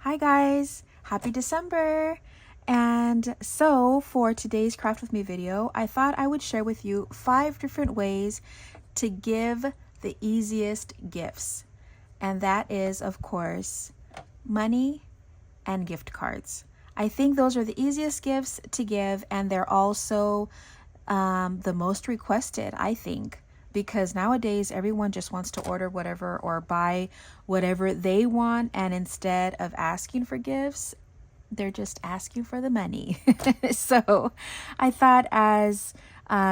Hi guys, happy December. And so for today's craft with me video, I thought I would share with you 5 different ways to give the easiest gifts. And that is, of course, money and gift cards. I think those are the easiest gifts to give, and they're also the most requested, I think, because nowadays everyone just wants to order whatever or buy whatever they want, and instead of asking for gifts, they're just asking for the money. So I thought, as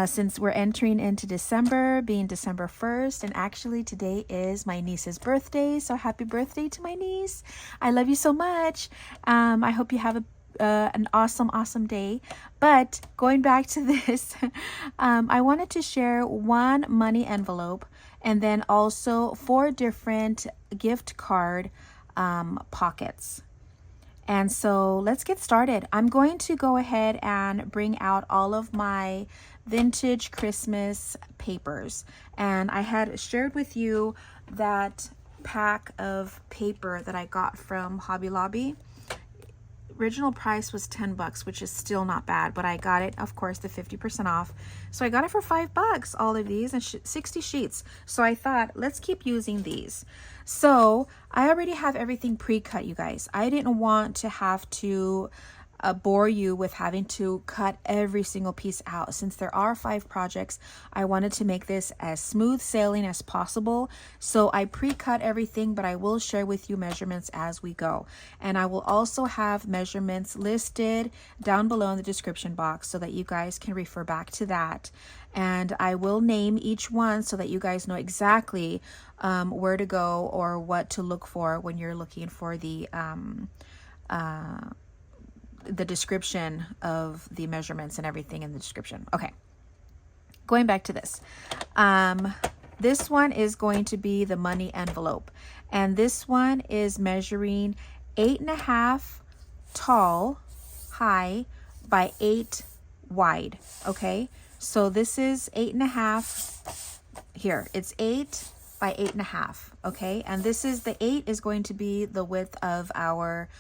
since we're entering into December, being December 1st, and actually today is my niece's birthday, so happy birthday to my niece. I love you so much. I hope you have an awesome day. But going back to this, I wanted to share one money envelope and then also 4 different gift card pockets. And so let's get started. I'm going to go ahead and bring out all of my vintage Christmas papers. And I had shared with you that pack of paper that I got from Hobby Lobby. Original price was 10 bucks, which is still not bad, but I got it, of course, the 50% off. So I got it for 5 bucks, all of these, and 60 sheets. So I thought, let's keep using these. So I already have everything pre-cut, you guys. I didn't want to have to bore you with having to cut every single piece out. Since there are 5 projects, I wanted to make this as smooth sailing as possible. So I pre-cut everything, but I will share with you measurements as we go. And I will also have measurements listed down below in the description box so that you guys can refer back to that. And I will name each one so that you guys know exactly where to go or what to look for when you're looking for the description of the measurements and everything in the description. Okay, going back to this. This one is going to be the money envelope. And this one is measuring 8.5 tall, high, by 8 wide. Okay, so this is 8.5. Here, it's 8 by 8.5. Okay, and this is the 8 is going to be the width of our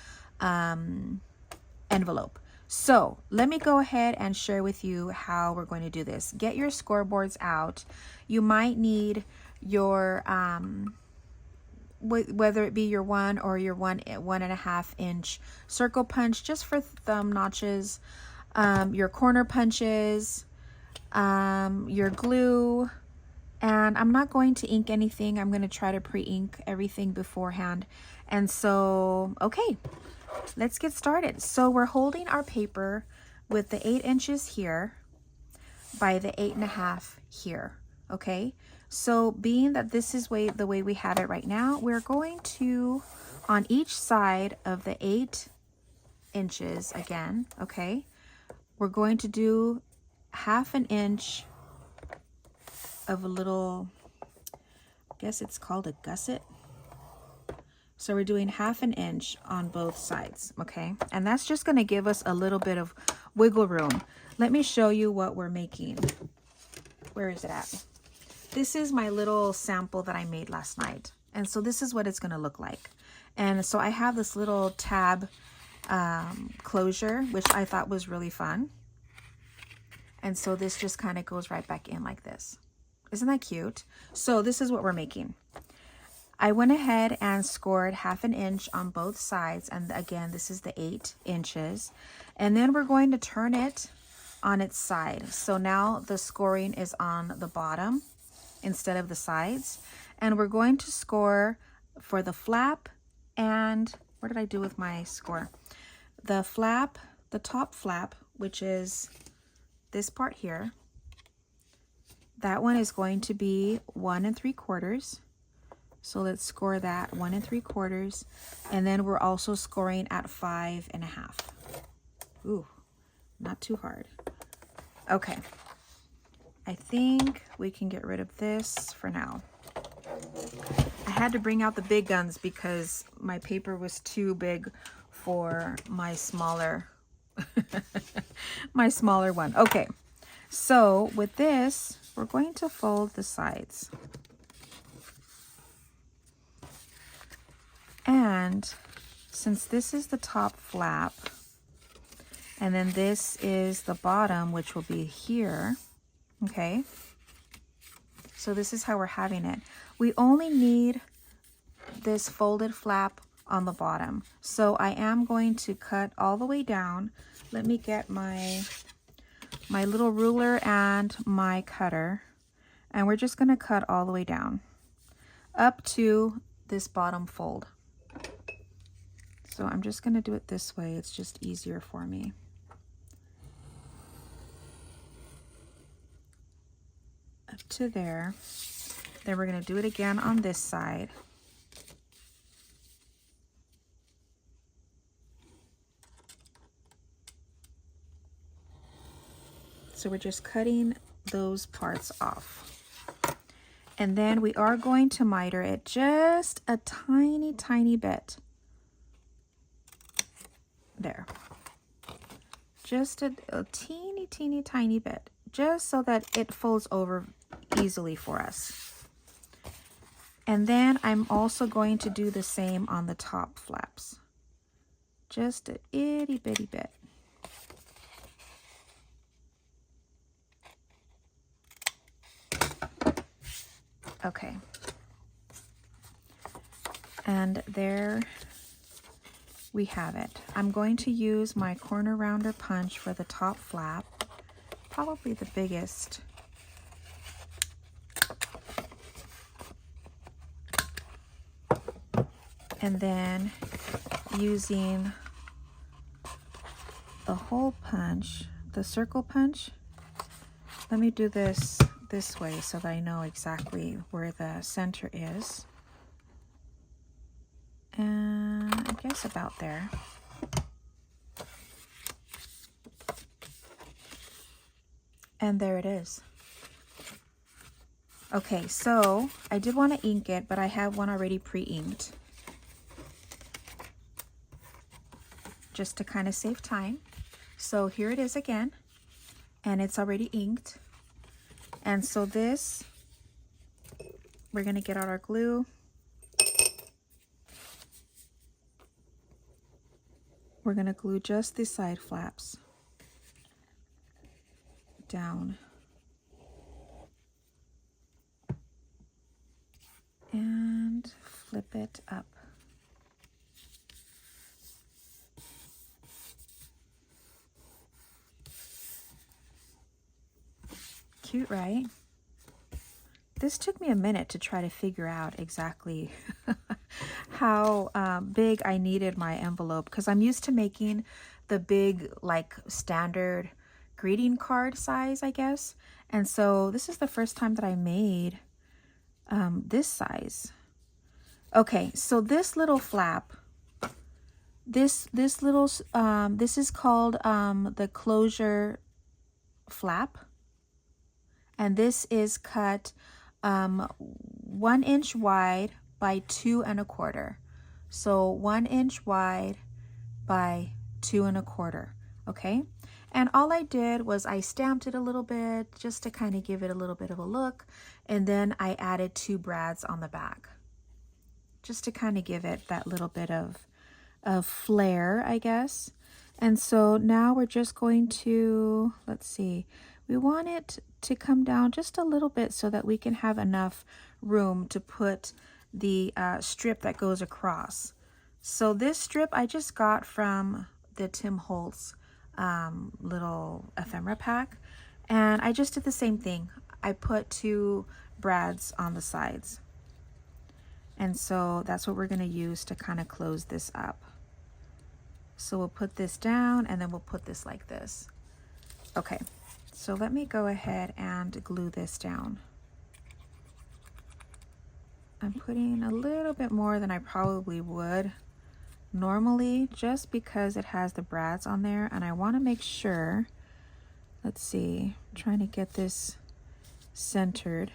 envelope. So let me go ahead and share with you how we're going to do this. Get your scoreboards out. You might need your whether it be your 1 or your 1.5 inch circle punch just for thumb notches, your corner punches, your glue. And I'm not going to ink anything. I'm going to try to pre-ink everything beforehand. And so, okay, let's get started. So we're holding our paper with the 8 inches here by the 8.5 here. Okay, so being that this is the way we have it right now, we're going to, on each side of the 8 inches again, okay, we're going to do 1/2 inch of a little, I guess it's called a gusset. So we're doing 1/2 inch on both sides, okay? And that's just gonna give us a little bit of wiggle room. Let me show you what we're making. Where is it at? This is my little sample that I made last night. And so this is what it's gonna look like. And so I have this little tab closure, which I thought was really fun. And so this just kind of goes right back in like this. Isn't that cute? So this is what we're making. I went ahead and scored 1/2 inch on both sides. And again, this is the 8 inches. And then we're going to turn it on its side. So now the scoring is on the bottom instead of the sides. And we're going to score for the flap. And what did I do with my score? The flap, the top flap, which is this part here. That one is going to be 1 3/4. So let's score that 1 3/4. And then we're also scoring at 5.5. Ooh, not too hard. Okay. I think we can get rid of this for now. I had to bring out the big guns because my paper was too big for my smaller my smaller one. Okay. So with this, we're going to fold the sides. And since this is the top flap, and then this is the bottom, which will be here, okay? So this is how we're having it. We only need this folded flap on the bottom. So I am going to cut all the way down. Let me get my little ruler and my cutter, and we're just going to cut all the way down up to this bottom fold. So I'm just going to do it this way. It's just easier for me. Up to there. Then we're going to do it again on this side. So we're just cutting those parts off. And then we are going to miter it just a tiny, tiny bit. There. Just a teeny, teeny, tiny bit. Just so that it folds over easily for us. And then I'm also going to do the same on the top flaps. Just a itty bitty bit. Okay. And there we have it. I'm going to use my corner rounder punch for the top flap, probably the biggest. And then using the hole punch, the circle punch, let me do this way so that I know exactly where the center is. And I guess about there. And there it is. Okay, so I did want to ink it, but I have one already pre-inked. Just to kind of save time. So here it is again, and it's already inked. And so this, we're going to get out our glue. We're going to glue just the side flaps down. And flip it up. Cute, right? This took me a minute to try to figure out exactly how big I needed my envelope, because I'm used to making the big, like, standard greeting card size, I guess. And so this is the first time that I made this size. Okay, so this little flap, this is called the closure flap. And this is cut 1 inch wide by 2 1/4. So 1 inch wide by 2 1/4. Okay. And all I did was I stamped it a little bit just to kind of give it a little bit of a look. And then I added 2 brads on the back just to kind of give it that little bit of flair, I guess. And so now we're just going to, let's see, we want it to come down just a little bit so that we can have enough room to put the strip that goes across. So this strip I just got from the Tim Holtz little ephemera pack, and I just did the same thing. I put 2 brads on the sides, and so that's what we're going to use to kind of close this up. So we'll put this down, and then we'll put this like this. Okay. So let me go ahead and glue this down. I'm putting a little bit more than I probably would normally, just because it has the brads on there, and I want to make sure, let's see, I'm trying to get this centered.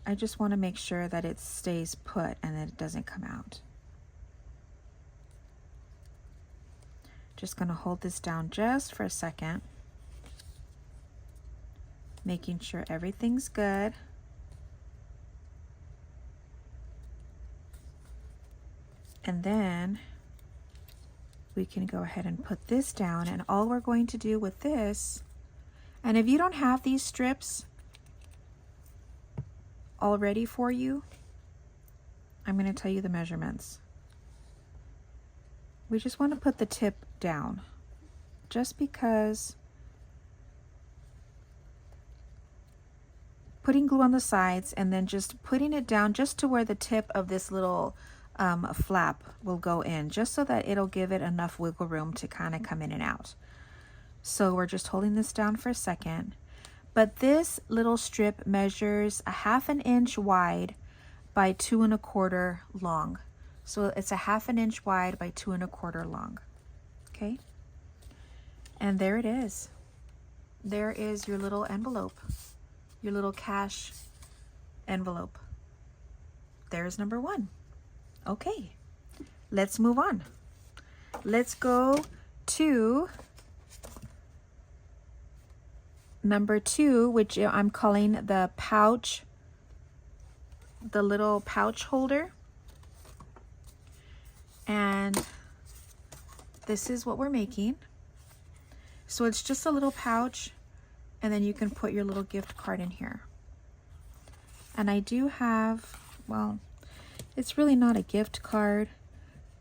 I just want to make sure that it stays put and that it doesn't come out. Just going to hold this down just for a second, making sure everything's good. And then we can go ahead and put this down, and all we're going to do with this, and if you don't have these strips all ready for you, I'm going to tell you the measurements. We just want to put the tip down, just because putting glue on the sides and then just putting it down just to where the tip of this little flap will go in, just so that it'll give it enough wiggle room to kind of come in and out. So we're just holding this down for a second. But this little strip measures a 1/2 inch wide by 2 1/4 long. So it's a 1/2 inch wide by 2 1/4 long. Okay. And there it is. There is your little envelope, your little cash envelope. There's number 1. Okay, let's move on. Let's go to number 2, which I'm calling the pouch, the little pouch holder. And this is what we're making. So it's just a little pouch, and then you can put your little gift card in here. And I do have, well, it's really not a gift card,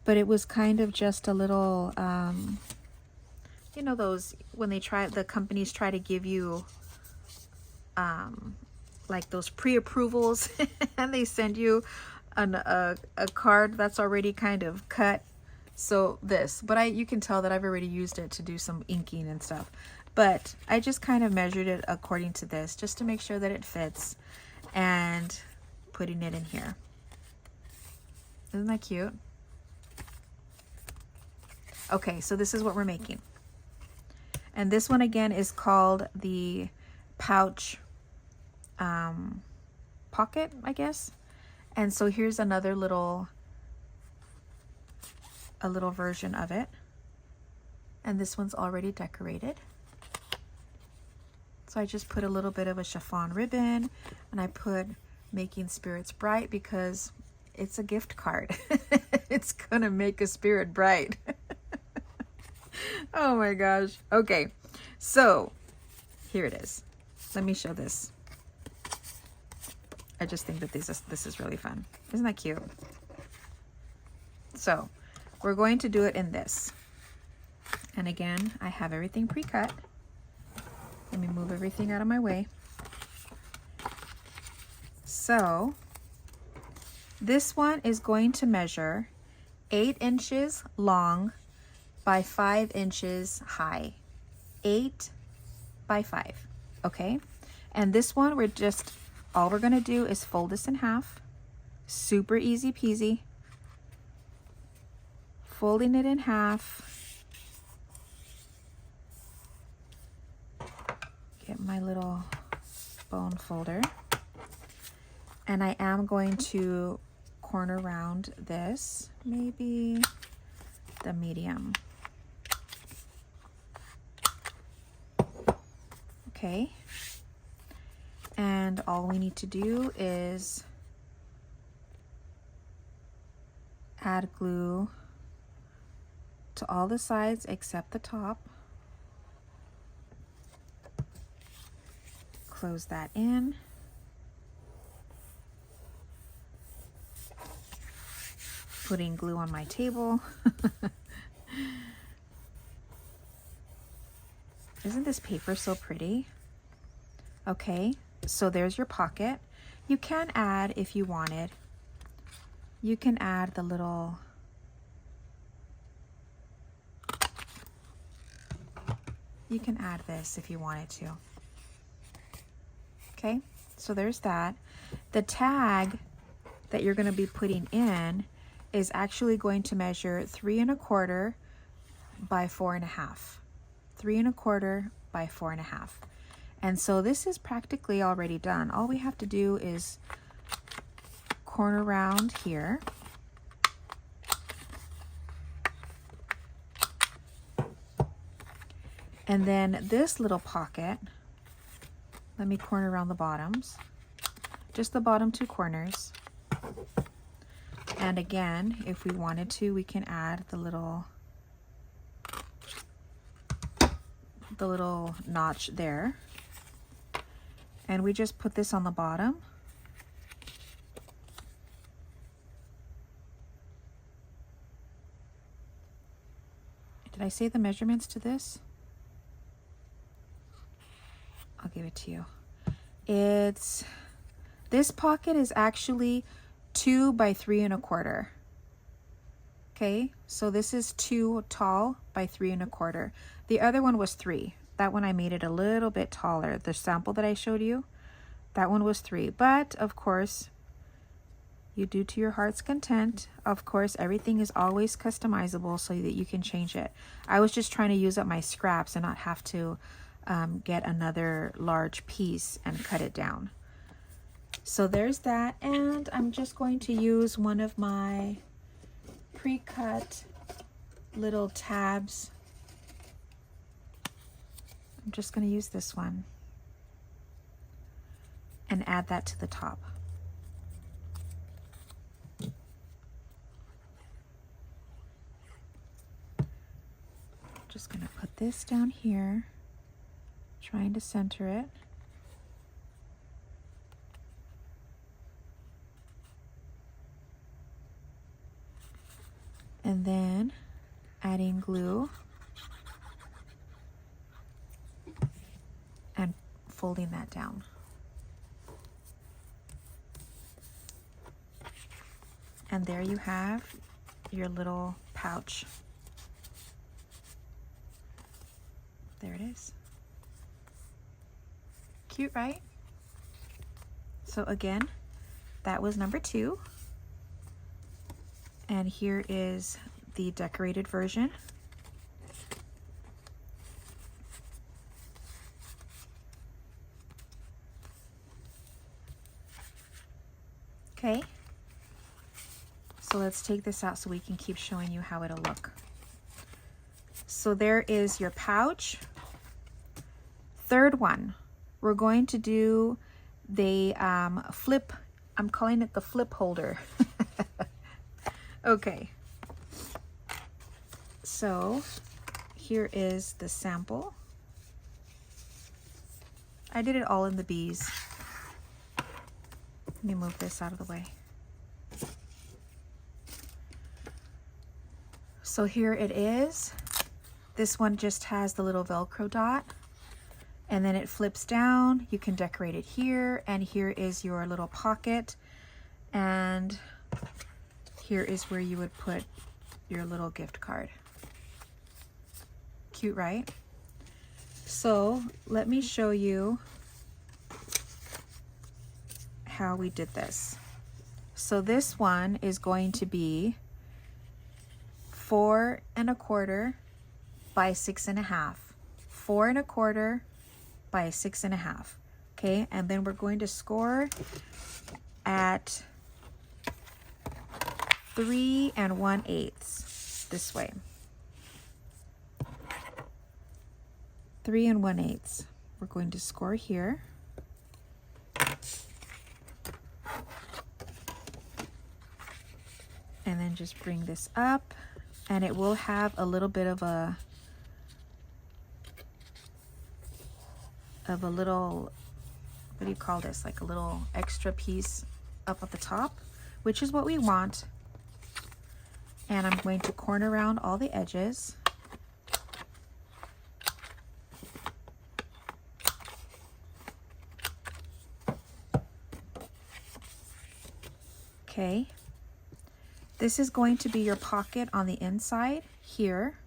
but it was kind of just a little, you know, those, when they try, the companies try to give you, like those pre-approvals, and they send you a card that's already kind of cut. So this, but you can tell that I've already used it to do some inking and stuff. But I just kind of measured it according to this, just to make sure that it fits, and putting it in here. Isn't that cute? Okay, so this is what we're making. And this one again is called the pouch pocket, I guess. And so here's another little, a little version of it. And this one's already decorated. So I just put a little bit of a chiffon ribbon, and I put Making Spirits Bright because it's a gift card. It's gonna make a spirit bright. Oh my gosh. Okay, so here it is. Let me show this. I just think that this is really fun. Isn't that cute? So we're going to do it in this. And again, I have everything pre-cut. Let me move everything out of my way. So this one is going to measure 8 inches long by 5 inches high. 8 by 5, okay? And this one, all we're gonna do is fold this in half. Super easy peasy. Folding it in half. Get my little bone folder. And I am going to corner round this, maybe the medium. Okay. And all we need to do is add glue to all the sides except the top. Close that in. Putting glue on my table. Isn't this paper so pretty? Okay, so there's your pocket. You can add, if you wanted, you can add the little, you can add this if you wanted to. Okay, so there's that. The tag that you're going to be putting in is actually going to measure 3 1/4 by 4 1/2. 3 1/4 by 4 1/2. And so this is practically already done. All we have to do is corner round here. And then this little pocket, let me corner around the bottoms, just the bottom 2 corners. And again, if we wanted to, we can add the little the little notch there. And we just put this on the bottom. Did I say the measurements to this? I'll give it to you. This pocket is actually 2 by 3 1/4. Okay, so this is 2 tall by 3 1/4. The other one was 3. That one I made it a little bit taller. The sample that I showed you, that one was 3. But of course, you do to your heart's content. Of course, everything is always customizable so that you can change it. I was just trying to use up my scraps and not have to get another large piece and cut it down. So there's that, and I'm just going to use one of my pre-cut little tabs. I'm just going to use this one and add that to the top. Just going to put this down here, trying to center it. And then adding glue and folding that down. And there you have your little pouch. There it is. Cute, right? So again, that was number 2. And here is the decorated version. Okay. So let's take this out so we can keep showing you how it'll look. So there is your pouch. Third one, we're going to do the flip. I'm calling it the flip holder. Okay. So here is the sample. I did it all in the bees. Let me move this out of the way. So here it is. This one just has the little Velcro dot, and then it flips down. You can decorate it here, and here is your little pocket, and here is where you would put your little gift card. Cute, right? So let me show you how we did this. So this one is going to be 4 1/4 by 6 1/2. 4 1/4 by 6 1/2. Okay, and then we're going to score at 3 1/8 this way. 3 1/8. We're going to score here. And then just bring this up, and it will have a little bit of a little, what do you call this? Like a little extra piece up at the top, which is what we want. And I'm going to corner around all the edges. Okay. This is going to be your pocket on the inside here.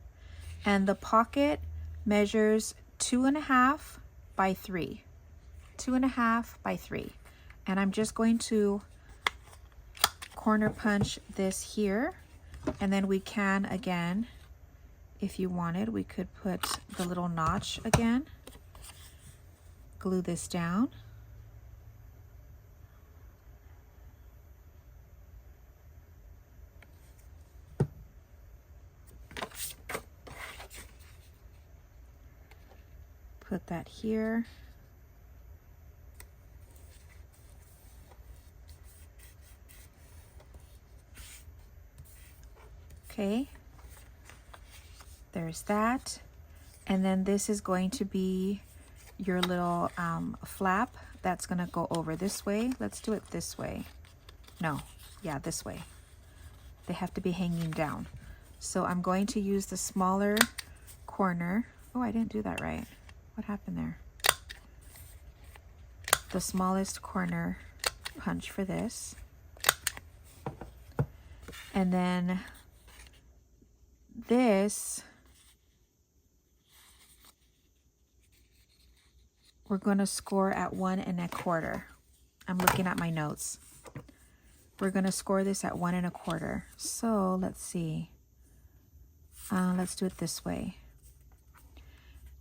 And the pocket measures 2 1/2 by 3. 2 1/2 by 3. And I'm just going to corner punch this here. And then we can, again, if you wanted, we could put the little notch again. Glue this down. Put that here. Okay, there's that. And then this is going to be your little flap that's going to go over this way. Let's do it this way. No, yeah, this way. They have to be hanging down. So I'm going to use the smaller corner. Oh, I didn't do that right. What happened there? The smallest corner punch for this. And then this, we're going to score at 1 1/4. I'm looking at my notes. We're going to score this at 1 1/4. So let's see. Let's do it this way.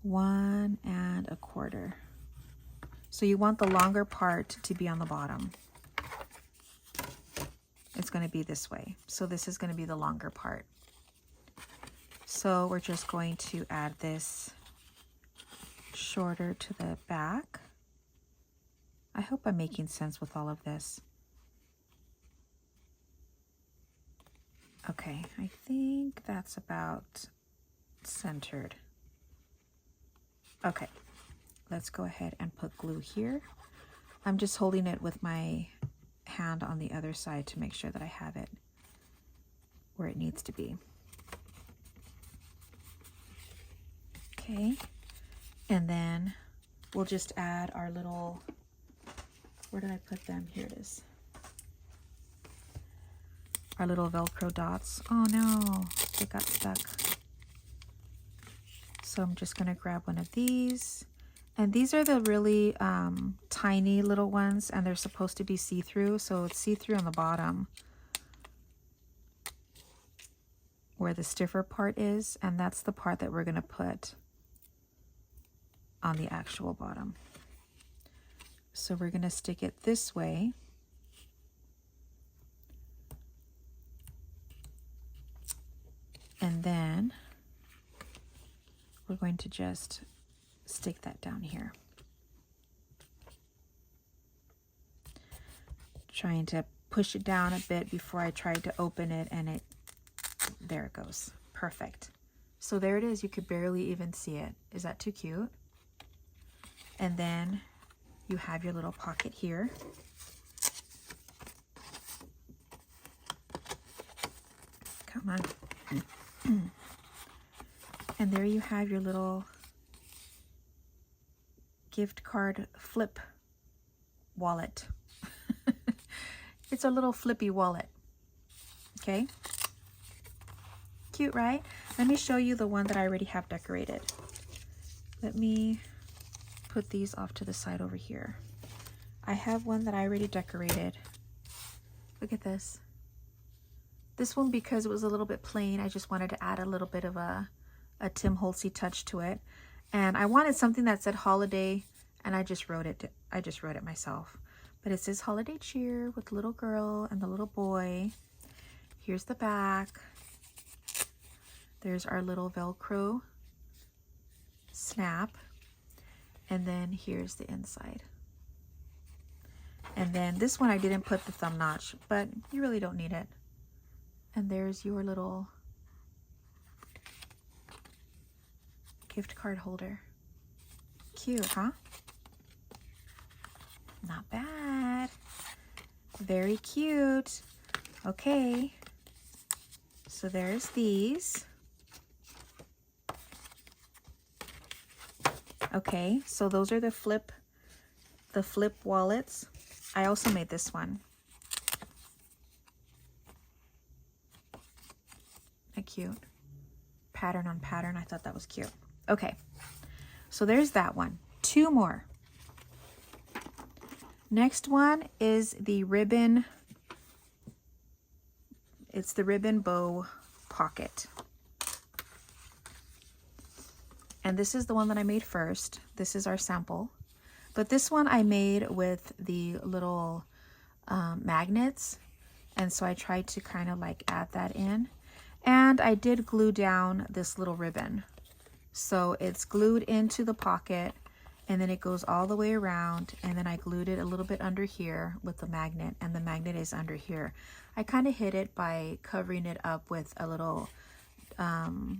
1 1/4. So you want the longer part to be on the bottom. It's going to be this way. So this is going to be the longer part. So we're just going to add this shorter to the back. I hope I'm making sense with all of this. Okay, I think that's about centered. Okay, let's go ahead and put glue here. I'm just holding it with my hand on the other side to make sure that I have it where it needs to be. Okay, and then we'll just add our little, where did I put them? Here it is. Our little Velcro dots. Oh no, they got stuck. So I'm just gonna grab one of these. And these are the really tiny little ones, and they're supposed to be see-through. So it's see-through on the bottom where the stiffer part is, and that's the part that we're gonna put on the actual bottom. So we're gonna stick it this way. And then we're going to just stick that down here. Trying to push it down a bit before I tried to open it, and there it goes. Perfect. So there it is. You could barely even see it. Is that too cute? And then you have your little pocket here. Come on. And there you have your little gift card flip wallet. It's a little flippy wallet. Okay. Cute, right? Let me show you the one that I already have decorated. Let me put these off to the side over here. I have one that I already decorated. Look at this. This one, because it was a little bit plain, I just wanted to add a little bit of a Tim Holtzy touch to it. And I wanted something that said holiday, and I just wrote it myself. But it says holiday cheer with the little girl and the little boy. Here's the back. There's our little Velcro snap. And then here's the inside. And then this one I didn't put the thumb notch, but you really don't need it. And there's your little gift card holder. Cute, huh? Not bad. Very cute. Okay. So there's these. Okay, so those are the flip wallets. I also made this one. Isn't that cute? Pattern on pattern. I thought that was cute. Okay, so there's that one. Two more. Next one is the ribbon. It's the ribbon bow pocket. And this is the one that I made first. This is our sample. But this one I made with the little magnets. And so I tried to kind of like add that in. And I did glue down this little ribbon. So it's glued into the pocket, and then it goes all the way around, and then I glued it a little bit under here with the magnet, and the magnet is under here. I kind of hid it by covering it up with a little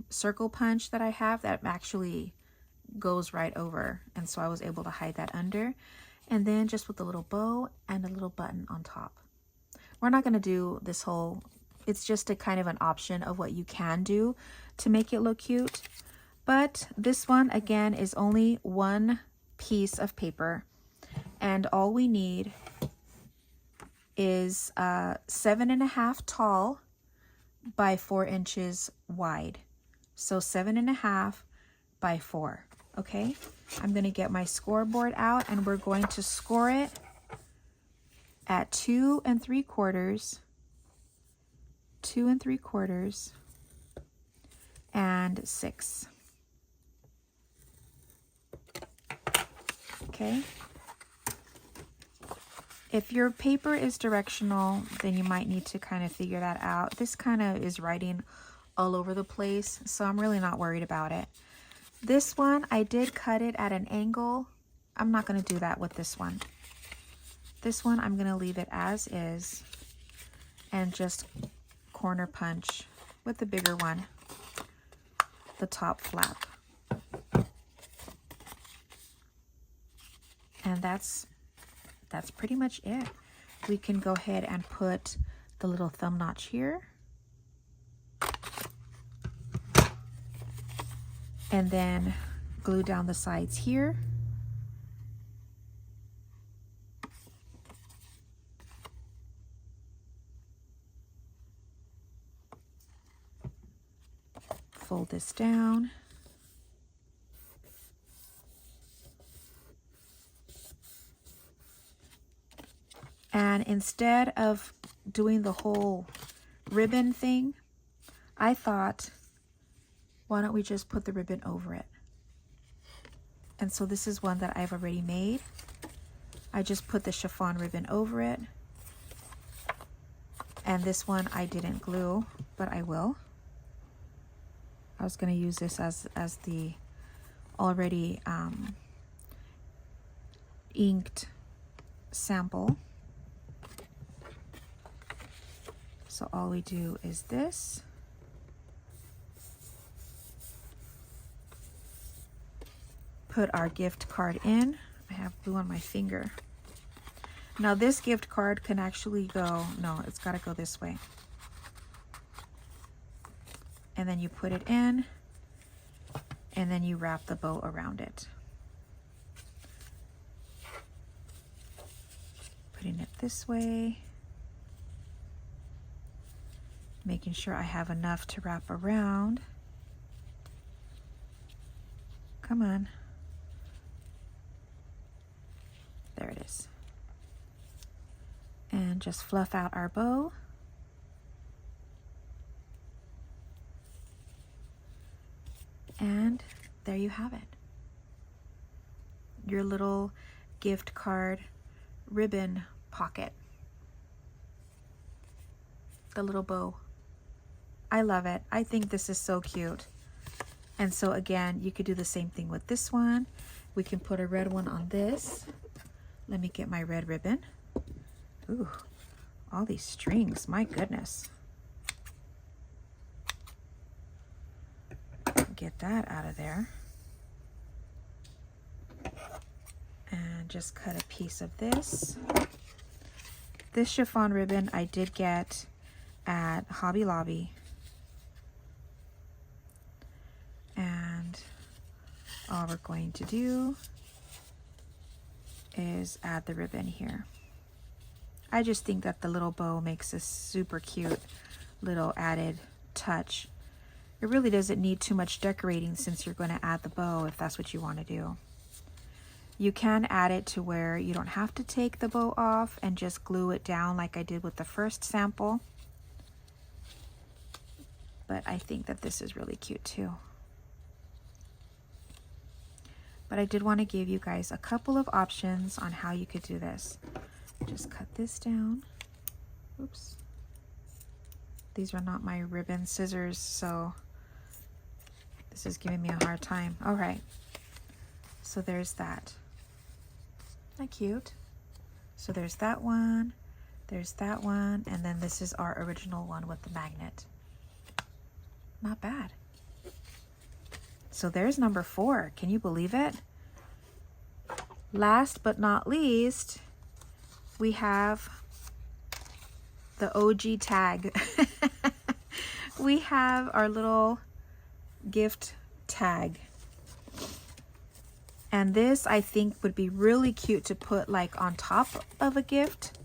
circle punch that I have that actually goes right over. And so I was able to hide that under. And then just with a little bow and a little button on top. We're not going to do this whole, it's just a kind of an option of what you can do to make it look cute. But this one, again, is only one piece of paper. And all we need is 7.5 tall by 4 inches wide. So 7.5 by 4. Okay, I'm going to get my scoreboard out and we're going to score it at 2 3/4, 2 3/4, and 6. Okay. If your paper is directional, then you might need to kind of figure that out. This kind of is writing all over the place, so I'm really not worried about it. This one, I did cut it at an angle. I'm not going to do that with this one. This one, I'm going to leave it as is and just corner punch with the bigger one, the top flap. And that's pretty much it. We can go ahead and put the little thumb notch here. And then glue down the sides here. Fold this down. And instead of doing the whole ribbon thing, I thought, why don't we just put the ribbon over it? And so this is one that I've already made. I just put the chiffon ribbon over it. And this one I didn't glue, but I will. I was going to use this as the already inked sample. So all we do is this. Put our gift card in. I have glue on my finger. Now this gift card can actually go, no, it's got to go this way. And then you put it in, and then you wrap the bow around it. Putting it this way. Making sure I have enough to wrap around. Come on. There it is. And just fluff out our bow. And there you have it. Your little gift card ribbon pocket. The little bow. I love it. I think this is so cute. And so again, you could do the same thing with this one. We can put a red one on this. Let me get my red ribbon. Ooh, all these strings, my goodness. Get that out of there. And just cut a piece of this. This chiffon ribbon I did get at Hobby Lobby. And all we're going to do is add the ribbon here. I just think that the little bow makes a super cute little added touch. It really doesn't need too much decorating since you're going to add the bow if that's what you want to do. You can add it to where you don't have to take the bow off and just glue it down like I did with the first sample. But I think that this is really cute too. But I did want to give you guys a couple of options on how you could do this. Just cut this down. Oops. These are not my ribbon scissors, so this is giving me a hard time. All right. So there's that. Isn't that cute? So there's that one, and then this is our original one with the magnet. Not bad. So there's number 4. Can you believe it? Last but not least, we have the OG tag. We have our little gift tag. And this I think would be really cute to put like on top of a gift.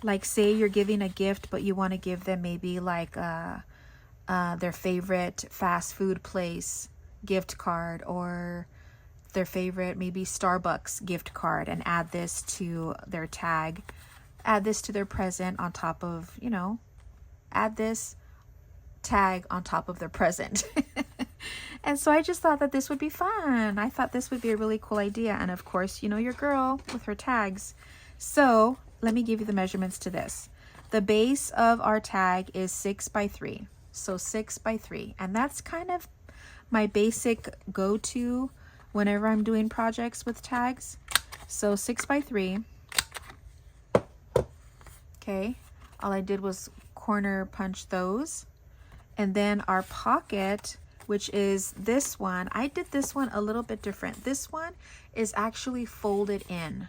Like say you're giving a gift, but you want to give them maybe like their favorite fast food place gift card, or their favorite maybe Starbucks gift card, and add this to their tag, add this to their present on top of, you know, add this tag on top of their present. And so I just thought that this would be fun. I thought this would be a really cool idea. And of course, you know your girl with her tags. So let me give you the measurements to this. The base of our tag is 6 by 3. So 6 by 3. And that's kind of my basic go-to whenever I'm doing projects with tags. So 6 by 3. Okay. All I did was corner punch those. And then our pocket, which is this one, I did this one a little bit different. This one is actually folded in.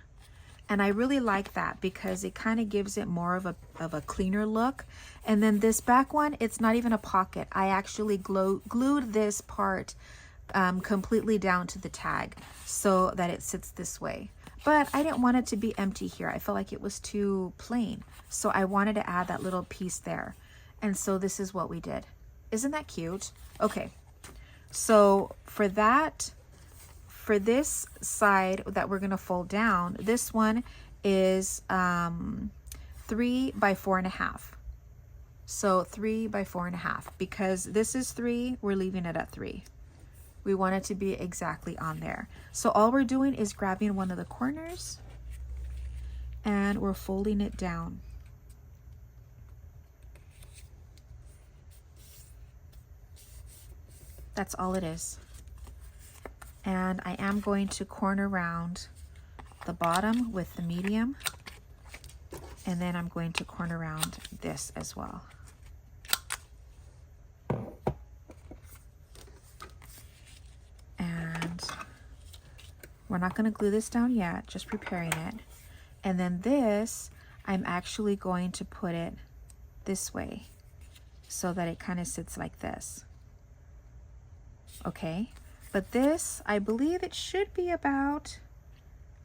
And I really like that because it kind of gives it more of a cleaner look. And then this back one, it's not even a pocket. I actually glued this part completely down to the tag so that it sits this way. But I didn't want it to be empty here. I felt like it was too plain. So I wanted to add that little piece there. And so this is what we did. Isn't that cute? Okay. So for that, for this side that we're going to fold down, this one is 3 by 4.5. So 3 by 4.5, because this is 3, we're leaving it at 3. We want it to be exactly on there. So all we're doing is grabbing one of the corners and we're folding it down. That's all it is. And I am going to corner round the bottom with the medium, and then I'm going to corner round this as well. And we're not going to glue this down yet, just preparing it. And then this, I'm actually going to put it this way so that it kind of sits like this. Okay, but this, I believe it should be about,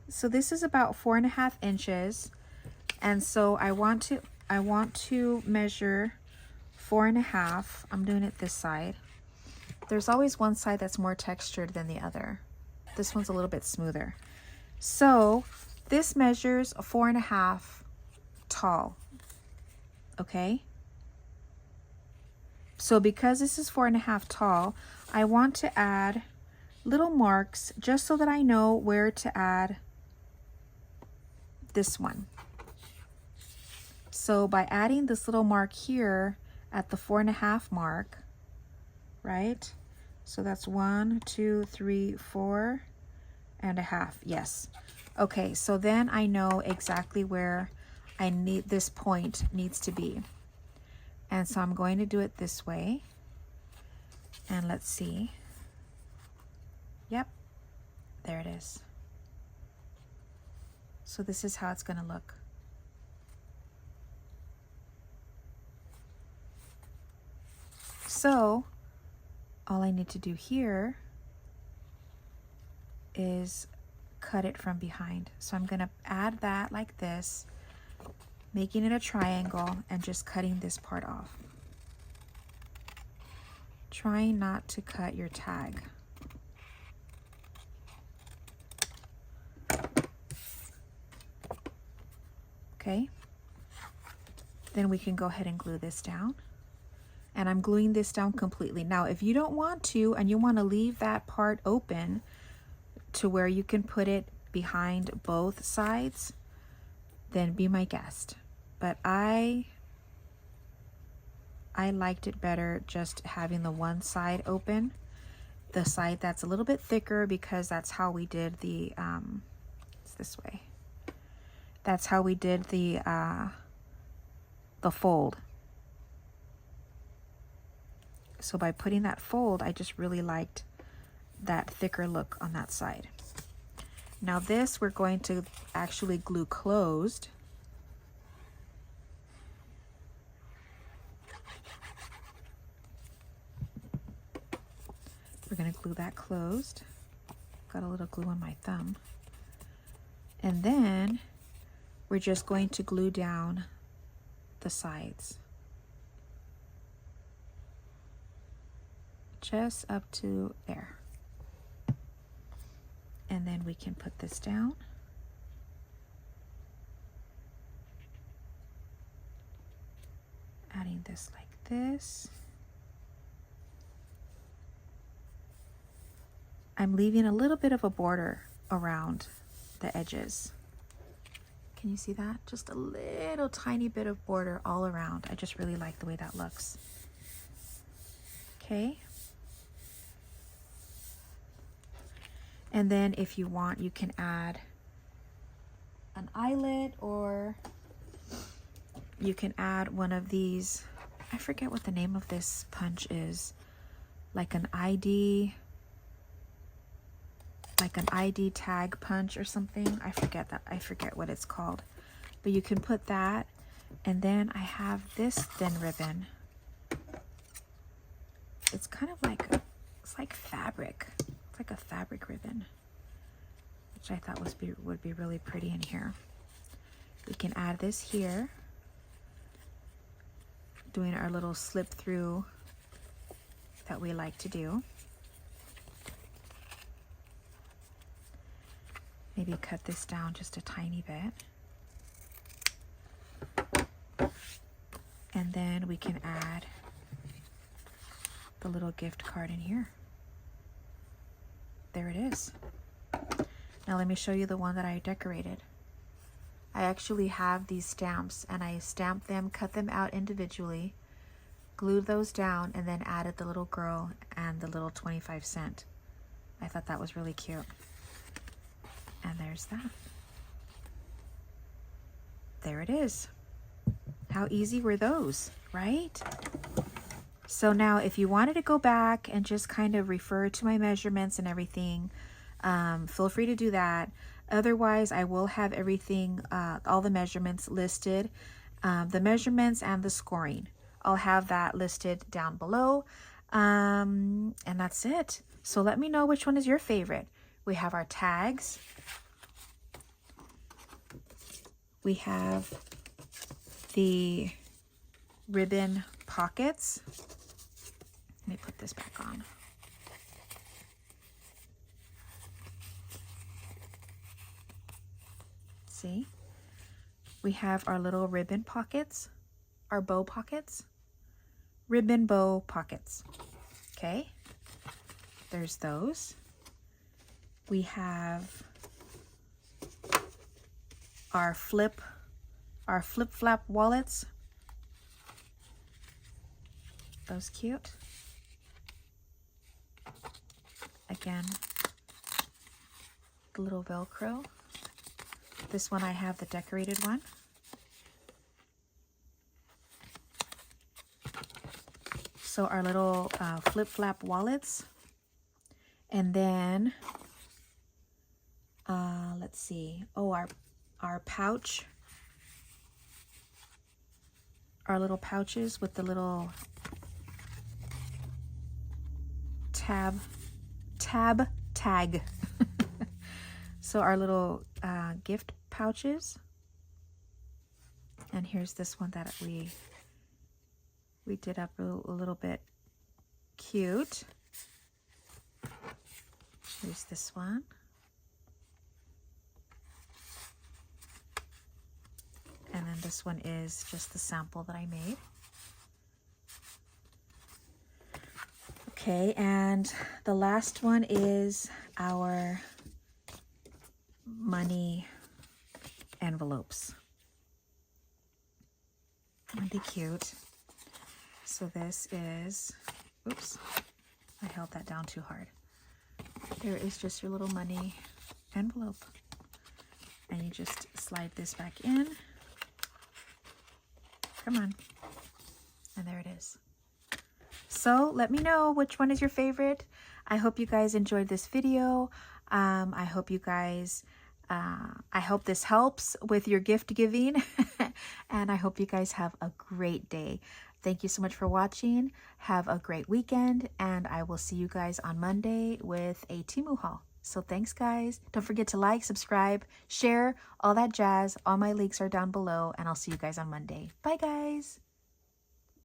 so this is about 4.5 inches. And so I want to measure 4.5. I'm doing it this side. There's always one side that's more textured than the other. This one's a little bit smoother. So this measures 4.5 tall. Okay. So because this is 4.5 tall, I want to add little marks just so that I know where to add this one. So by adding this little mark here at the 4.5 mark, right? So that's 1, 2, 3, 4.5. Yes. Okay, so then I know exactly where I need this point needs to be. And so I'm going to do it this way. And let's see. Yep, there it is. So this is how it's going to look. So all I need to do here is cut it from behind. So I'm going to add that like this, making it a triangle and just cutting this part off. Trying not to cut your tag. Okay. Then we can go ahead and glue this down. And I'm gluing this down completely. Now, if you don't want to, and you want to leave that part open to where you can put it behind both sides, then be my guest. But I liked it better just having the one side open, the side that's a little bit thicker, because that's how we did the it's this way. That's how we did the fold. So by putting that fold, I just really liked that thicker look on that side. Now this we're going to actually glue closed. We're going to glue that closed. Got a little glue on my thumb. And then we're just going to glue down the sides. Just up to there. And then we can put this down. Adding this like this. I'm leaving a little bit of a border around the edges. Can you see that? Just a little tiny bit of border all around. I just really like the way that looks. Okay. And then if you want, you can add an eyelet, or you can add one of these. I forget what the name of this punch is. Like an ID tag punch or something. I forget what it's called. But you can put that. And then I have this thin ribbon. It's kind of like, it's like fabric. It's like a fabric ribbon, which I thought would be really pretty in here. We can add this here, doing our little slip through that we like to do. Maybe cut this down just a tiny bit. And then we can add the little gift card in here. There it is. Now let me show you the one that I decorated. I actually have these stamps, and I stamped them, cut them out individually, glued those down, and then added the little girl and the little 25 cent. I thought that was really cute. And there's that. There it is. How easy were those, right? So now if you wanted to go back and just kind of refer to my measurements and everything, feel free to do that. Otherwise, I will have everything, all the measurements listed, the measurements and the scoring. I'll have that listed down below. And that's it. So let me know which one is your favorite. We have our tags. We have the ribbon pockets. Let me put this back on. See? We have our little ribbon pockets, our bow pockets, ribbon bow pockets. Okay? There's those. We have our flip-flap wallets. Those cute. Again, the little Velcro. This one I have the decorated one. So our little flip-flap wallets. And then, let's see. Oh, our pouch. Our little pouches with the little tab tag. So our little gift pouches. And here's this one that we did up a little bit cute. Here's this one. And then this one is just the sample that I made. Okay, and the last one is our money envelopes. Really cute. So this is, oops, I held that down too hard. There is just your little money envelope. And you just slide this back in. Come on. And there it is. So let me know which one is your favorite. I hope you guys enjoyed this video. I hope you guys, I hope this helps with your gift giving. And I hope you guys have a great day. Thank you so much for watching. Have a great weekend. And I will see you guys on Monday with a Temu haul. So thanks, guys. Don't forget to like, subscribe, share, all that jazz. All my links are down below. And I'll see you guys on Monday. Bye, guys.